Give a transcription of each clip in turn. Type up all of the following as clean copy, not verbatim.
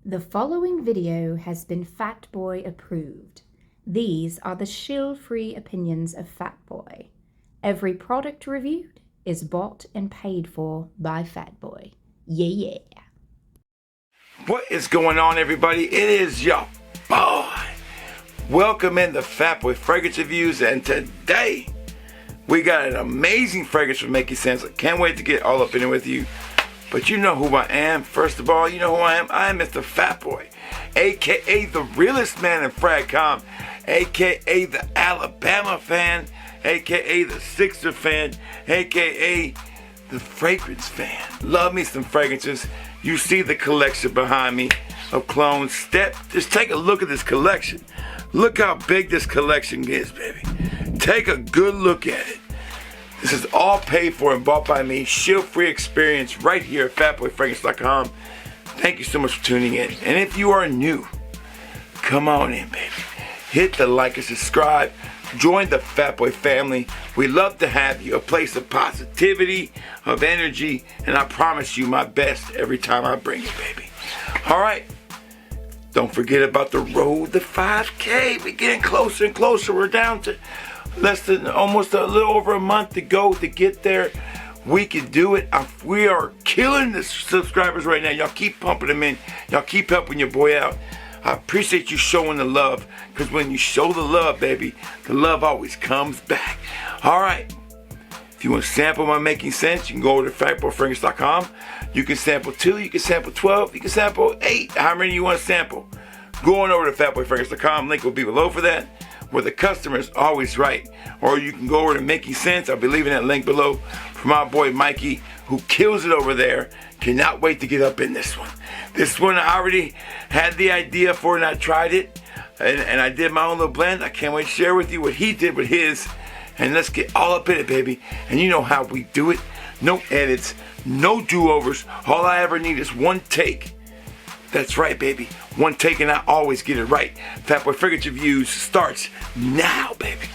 The following video has been Fatboy approved. These are the shill-free opinions of Fatboy. Every product reviewed is bought and paid for by Fatboy. Yeah. What is going on, everybody? It is your boy. Welcome in the Fatboy Fragrance Reviews, and today we got an amazing fragrance from Making Sense. I can't wait to get all up in it with you. But you know who I am. First of all, you know who I am. I am Mr. Fatboy, aka the realest man in Fragcom, aka the Alabama fan, aka the Sixer fan, aka the fragrance fan. Love me some fragrances. You see the collection behind me of clones. Just take a look at this collection. Look how big this collection is, baby. Take a good look at it. This is all paid for and bought by me. Shill-free experience right here at FatboyFragrance.com. Thank you so much for tuning in. And if you are new, come on in, baby. Hit the like and subscribe. Join the Fatboy family. We love to have you. A place of positivity, of energy, and I promise you my best every time I bring it, baby. All right. Don't forget about the road to 5K. We're getting closer and closer. We're down to less than almost a little over a month to go to get there. We can do it. We are killing the subscribers right now. Y'all keep pumping them in. Y'all keep helping your boy out. I appreciate you showing the love, because when you show the love, baby, the love always comes back. All right. If you want to sample my Making Sense, you can go over to FatboyFragrance.com. You can sample 2, you can sample 12, you can sample 8, how many you want to sample. Go on over to FatboyFragrance.com. Link will be below for that, where the customer is always right. Or you can go over to Making Sense. I'll be leaving that link below for my boy Mikey, who kills it over there. Cannot wait to get up in this one. This one I already had the idea for and I tried it. And I did my own little blend. I can't wait to share with you what he did with his. And let's get all up in it, baby. And you know how we do it. No edits, no do-overs. All I ever need is one take. That's right, baby. One take and I always get it right. Fatboy Fragrance Reviews starts now, baby.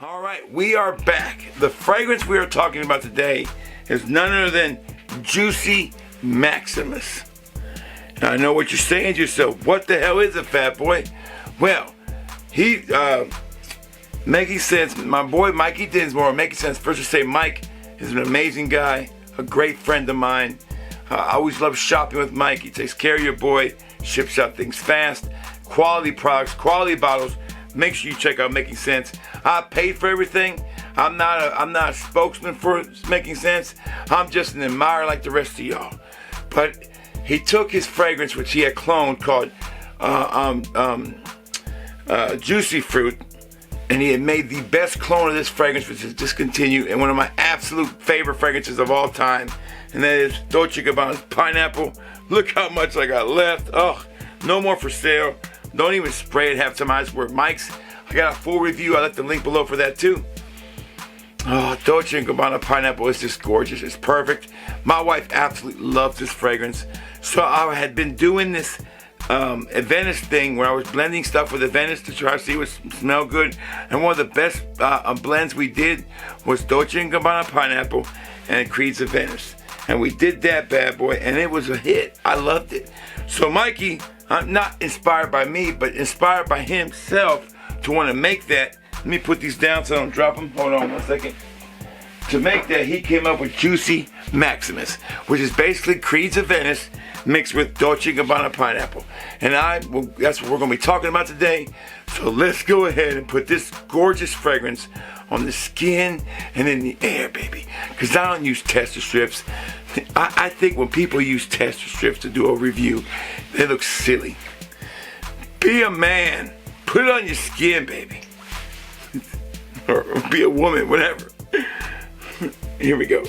All right, we are back. The fragrance we are talking about today is none other than Juicy Maximus. Now, I know what you're saying to yourself. What the hell is a Fatboy? Well, he, Making Sense, my boy Mikey Dinsmore, Making Sense. First to say Mike is an amazing guy, a great friend of mine. I always love shopping with Mike. He takes care of your boy, ships out things fast, quality products, quality bottles. Make sure you check out Making Sense. I paid for everything. I'm not a spokesman for Making Sense. I'm just an admirer like the rest of y'all. But he took his fragrance, which he had cloned, called Juicy Fruit, and he had made the best clone of this fragrance, which is discontinued, and one of my absolute favorite fragrances of all time, and that is Dolce & Gabbana's Pineapple. Look how much I got left. Oh, no more for sale. Don't even spray it half the time. I just wear Mike's. I got a full review. I left the link below for that too. Oh, Dolce & Gabbana Pineapple is just gorgeous. It's perfect. My wife absolutely loves this fragrance. So I had been doing this Adventist thing where I was blending stuff with Adventist to try to see what smelled good. And one of the best blends we did was Dolce & Gabbana Pineapple and Creed's Adventist. And we did that bad boy, and it was a hit. I loved it. So Mikey, not inspired by me, but inspired by himself to want to make that. Let me put these down so I don't drop them. Hold on 1 second. To make that, he came up with Juicy Maximus, which is basically Creed's Adventist mixed with Dolce & Gabbana Pineapple. And that's what we're going to be talking about today. So let's go ahead and put this gorgeous fragrance on the skin and in the air, baby. Because I don't use tester strips. I think when people use tester strips to do a review, they look silly. Be a man. Put it on your skin, baby. Or be a woman, whatever. Here we go.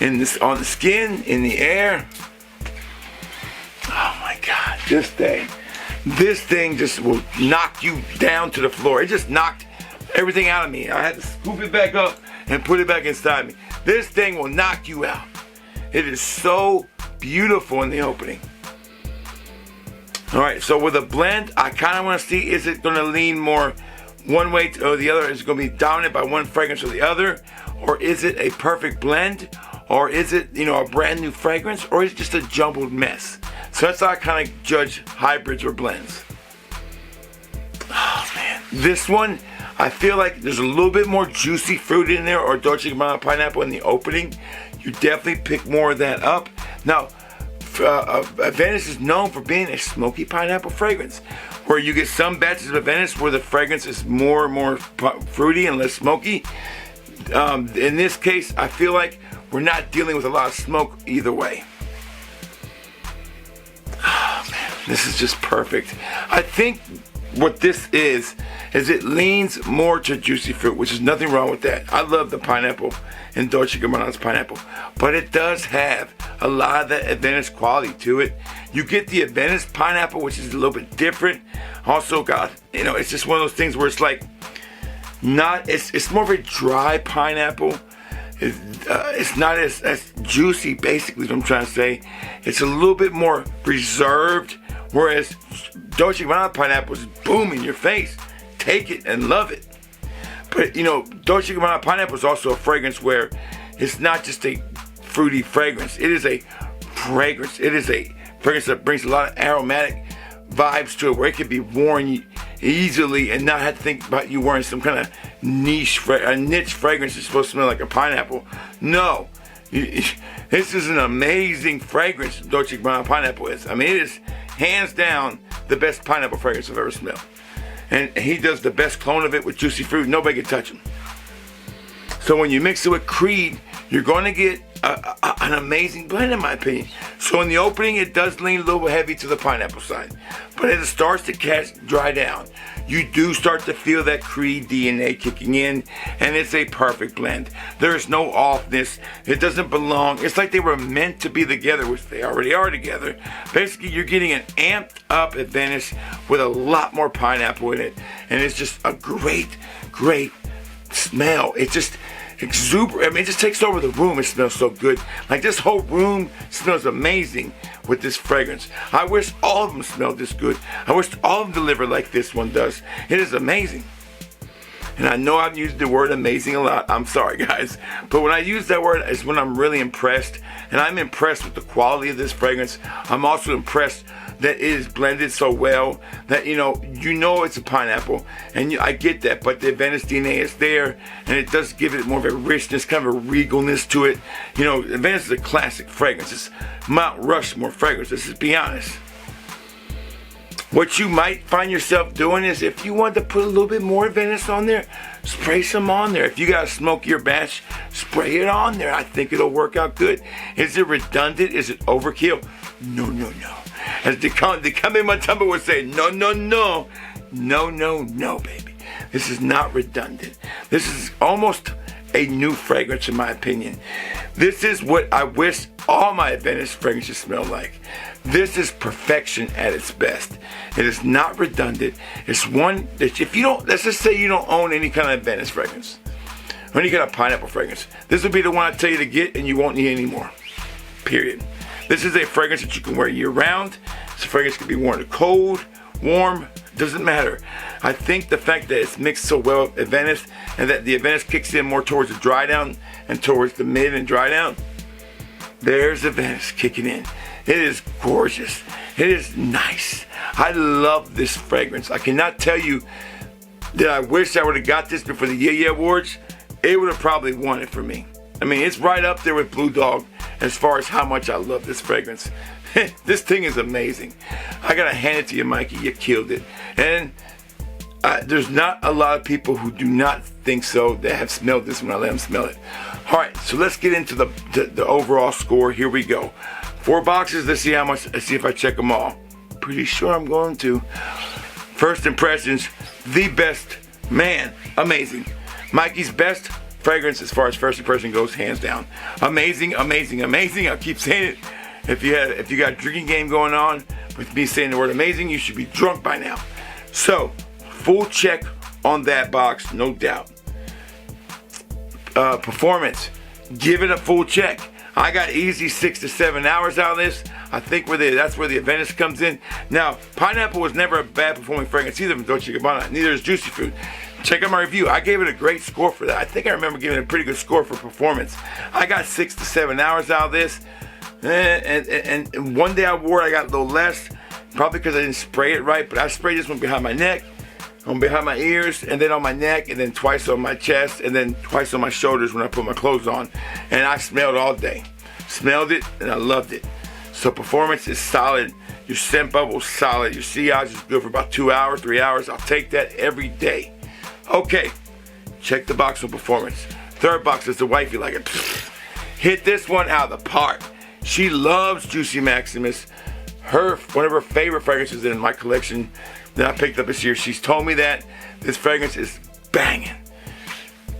On the skin, in the air. Oh my God, this thing just will knock you down to the floor. It just knocked everything out of me. I had to scoop it back up and put it back inside me. This thing will knock you out. It is so beautiful in the opening. All right, so with a blend, I kind of want to see, is it going to lean more one way or the other? Is it going to be dominant by one fragrance or the other? Or is it a perfect blend? Or is it, a brand new fragrance? Or is it just a jumbled mess? So that's how I kind of judge hybrids or blends. Oh man, this one, I feel like there's a little bit more juicy fruit in there, or Dolce & Gabbana pineapple in the opening. You definitely pick more of that up. Now, Venice is known for being a smoky pineapple fragrance, where you get some batches of Venice where the fragrance is more fruity and less smoky. In this case, I feel like we're not dealing with a lot of smoke either way. Oh man, this is just perfect. I think what this is it leans more to juicy fruit, which is nothing wrong with that. I love the pineapple in Dolce & Gabbana's pineapple, but it does have a lot of that Venice quality to it. You get the Venice pineapple, which is a little bit different. Also got, it's just one of those things where it's like it's more of a dry pineapple. It's not as juicy, basically, is what I'm trying to say. It's a little bit more reserved, whereas Dolce & Gabbana pineapple is boom in your face. Take it and love it. But, Dolce & Gabbana pineapple is also a fragrance where it's not just a fruity fragrance. It is a fragrance. It is a fragrance that brings a lot of aromatic vibes to it, where it can be worn easily and not have to think about you wearing some kind of niche fragrance that's supposed to smell like a pineapple. No. This is an amazing fragrance, Dolce & Gabbana pineapple is. I mean, it is hands down the best pineapple fragrance I've ever smelled. And he does the best clone of it with juicy fruit. Nobody can touch him. So when you mix it with Creed, you're going to get an amazing blend, in my opinion. So in the opening, it does lean a little heavy to the pineapple side. But as it starts to dry down, you do start to feel that Creed DNA kicking in, and it's a perfect blend. There is no offness. It doesn't belong. It's like they were meant to be together, which they already are together. Basically, you're getting an amped up Venice with a lot more pineapple in it, and it's just a great smell. It just exuberant. I mean, it just takes over the room. It smells so good. Like, this whole room smells amazing with this fragrance. I wish all of them smelled this good. I wish all of them delivered like this one does. It is amazing. And I know I've used the word amazing a lot. I'm sorry, guys. But when I use that word, it's when I'm really impressed. And I'm impressed with the quality of this fragrance. I'm also impressed that it is blended so well that it's a pineapple, and I get that, but the Venice DNA is there, and it does give it more of a richness, kind of a regalness to it. Venice is a classic fragrance. It's Mount Rushmore fragrance. Let's just be honest. What you might find yourself doing is, if you want to put a little bit more Venice on there, spray some on there. If you got a smokier batch, spray it on there. I think it'll work out good. Is it redundant? Is it overkill? No. As the Dikembe Mutombo would say, no, baby. This is not redundant. This is almost a new fragrance, in my opinion. This is what I wish all my Venice fragrances smell like. This is perfection at its best. It is not redundant. It's one that let's just say you don't own any kind of Venice fragrance, or any kind of pineapple fragrance, this would be the one I tell you to get, and you won't need any more. Period. This is a fragrance that you can wear year round. This fragrance can be worn cold, warm, doesn't matter. I think the fact that it's mixed so well with Venice, and that the Venice kicks in more towards the dry down and towards the mid and dry down, there's the Venice kicking in. It is gorgeous. It is nice. I love this fragrance. I cannot tell you that I wish I would have got this before the Yeah Awards. It would have probably won it for me. I mean, it's right up there with Blue Dog as far as how much I love this fragrance. This thing is amazing. I gotta hand it to you, Mikey. You killed it. And there's not a lot of people who do not think so that have smelled this when I let them smell it. All right, so let's get into the overall score. Here we go. 4 boxes. Let's see how much. Let's see if I check them all. Pretty sure I'm going to. First impressions, the best. Man, amazing. Mikey's best fragrance as far as first impression goes, hands down. Amazing. I'll keep saying it. If you got a drinking game going on with me saying the word amazing, you should be drunk by now. So, full check on that box, no doubt. Performance, give it a full check. I got easy 6 to 7 hours out of this. I think that's where the advantage comes in. Now, pineapple was never a bad performing fragrance either from Dolce & Gabbana. Neither is Juicy Fruit. Check out my review. I gave it a great score for that. I think I remember giving it a pretty good score for performance. I got 6 to 7 hours out of this. And one day I wore it, I got a little less. Probably because I didn't spray it right. But I sprayed this one behind my neck, on behind my ears, and then on my neck, and then twice on my chest, and then twice on my shoulders when I put my clothes on. And I smelled all day. Smelled it, and I loved it. So performance is solid. Your scent bubble is solid. Your sillage is good for about 2 hours, 3 hours. I'll take that every day. Okay, check the box on performance. Third box is the wifey like it. Hit this one out of the park. She loves Juicy Maximus. One of her favorite fragrances in my collection that I picked up this year. She's told me that this fragrance is banging.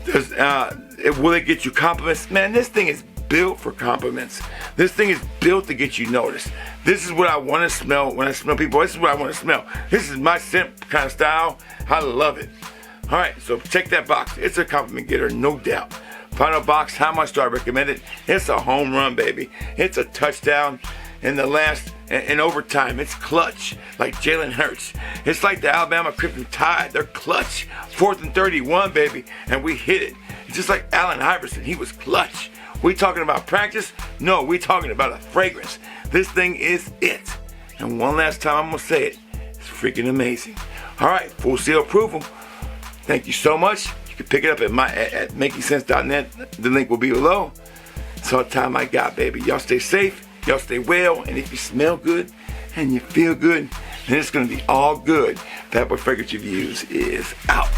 Will it get you compliments? Man, this thing is built for compliments. This thing is built to get you noticed. This is what I want to smell when I smell people. This is what I want to smell. This is my scent kind of style. I love it. All right, so check that box. It's a compliment getter, no doubt. Final box, how much do I recommend it? It's a home run, baby. It's a touchdown in overtime. It's clutch, like Jalen Hurts. It's like the Alabama Crimson Tide. They're clutch. 4th and 31, baby, and we hit it. It's just like Allen Iverson. He was clutch. We talking about practice? No, we talking about a fragrance. This thing is it. And one last time, I'm going to say it. It's freaking amazing. All right, full seal approval. Thank you so much. You can pick it up at makingsense.net. The link will be below. That's all the time I got, baby. Y'all stay safe. Y'all stay well. And if you smell good and you feel good, then it's going to be all good. Fat Boy Fragrance Reviews is out.